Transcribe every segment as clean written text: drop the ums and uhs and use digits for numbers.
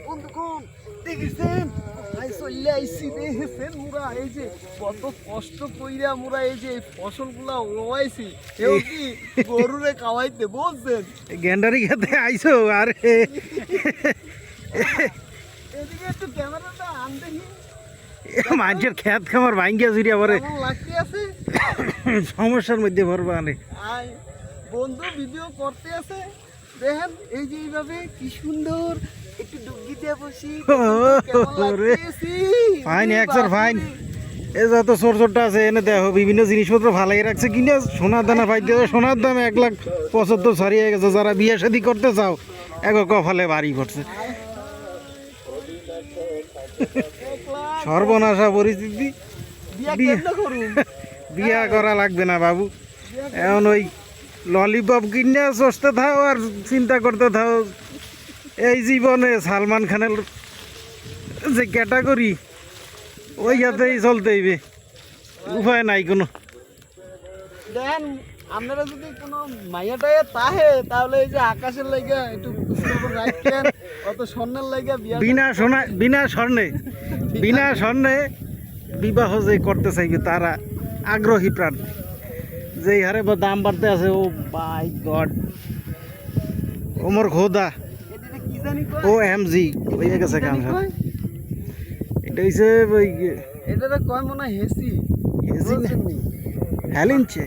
বন্ধুগণ দেখেছেন চলে আইসি দেখেছেন মুরা এই যে কত কষ্ট কইরা মুরা এই যে ফসলগুলা ওয়াইছি কেউ কি গরুরে খাওয়াইতে বলছেন গেন্ডারি খেতে আইছো আর এদিকে একটু ক্যামেরাটা আন দেখি মানুষের খেত খামার ভাঙ্গিয়া জুড়িয়া পরে কেমন লাগতে আছে সমস্যার মধ্যে ভরবা আনে আই বন্ধু ভিডিও করতে আছে দেখেন এই যে এইভাবে কি সুন্দর একটু ডুবকি দিয়ে বসি ফাইন একসার ফাইন এই যত ছোট ছোট আছে এনে দেখো বিভিন্ন জিনিসপত্র ভালাই রাখছে কিনা সোনার দানা পাই দিয়ে সোনার দাম 1,75,000 ছাড়িয়ে গেছে যারা বিয়ে শাদী করতে চাও এক কপালে বাড়ি পড়ছে সর্বনাশা পরিস্থিতি বিয়া করা লাগবে না বাবু এখন ওই ললিপপ কিনে চষতে থাও আর চিন্তা করতে থাও এই জীবনে সালমান খানের যে ক্যাটাগরি ওই হাতেই চলতে হইবে উপায় নাই কোনো দেন আপনারা যদি কোনো মাইয়া টাইয়া তাহে তাহলে এই যে আকাশের লাইগা একটু রাখেন অত স্বর্ণের লাইগা বিনা স্বর্ণে বিবাহ যে করতে চাইবে তারা আগ্রহী প্রাণ যেই হারে বা দাম বাড়তে আছে ও বাই গড ওমর খোদা কি জানি ও এমজি হয়ে গেছে কাম এটা হইছে ওই এটা কয় মনে হেসি হেসি না হেলিনচে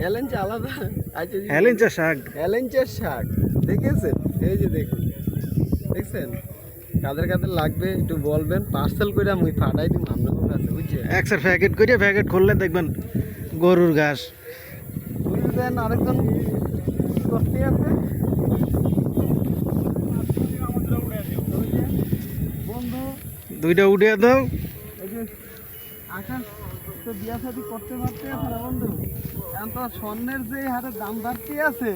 এলেঞ্চে আলাদা আচ্ছা হেলিনচে শাক এলেঞ্চের শাক দেখেছেন এই যে দেখুন দেখছেন কাদের কাদের লাগবে একটু বলবেন পার্সেল করে আমি পাঠাই দিই আপনাদের কাছে বুঝছেন একসার প্যাকেট করে প্যাকেট খুললে দেখবেন গরুর ঘাস বুঝলেন আরেকজন করতে আছে বন্ধু দুইটা উঠিয়ে দাও এই যে আকাশ তো বিয়া শাদি করতে পারতে আছে না বন্ধু এখন তো স্বর্ণের যে হারে দাম বাড়তে আছে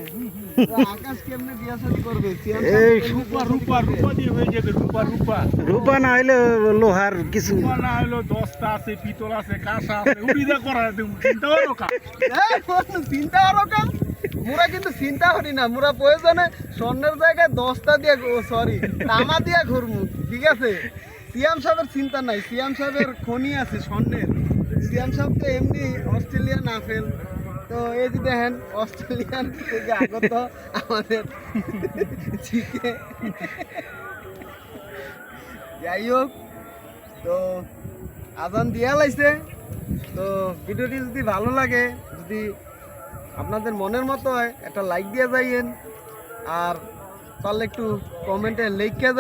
আকাশ কেমনে বিয়া শাদি করবে এই রূপা দিয়ে হয়ে যাবে রূপা না হইলে লোহার কিছু রূপা না হলো দস্তা আছে পিতল আছে কাঁসা আছে উড়িদা করা চিন্তা করো কা চিন্তা করো কা মোরা কিন্তু চিন্তা করি না মোরা প্রয়োজনে স্বর্ণের জায়গায় দস্তা দিয়ে সরি তামা দিয়া ঘুরমু ঠিক আছে সিয়াম সাহেবের চিন্তা নাই সিয়াম সাহেবের খনি আছে স্বর্ণের সিয়াম সাহেব তো এমনি অস্ট্রেলিয়ান আপেল তো এই যে দেখেন অস্ট্রেলিয়ান থেকে আগত আমাদের যাই হোক তো আজান দিয়া লাইছে তো ভিডিওটি যদি ভালো লাগে যদি আপনাদের মনের মতো হয় একটা লাইক দিয়ে যাইয়েন আর পারলে একটু কমেন্টে লিখে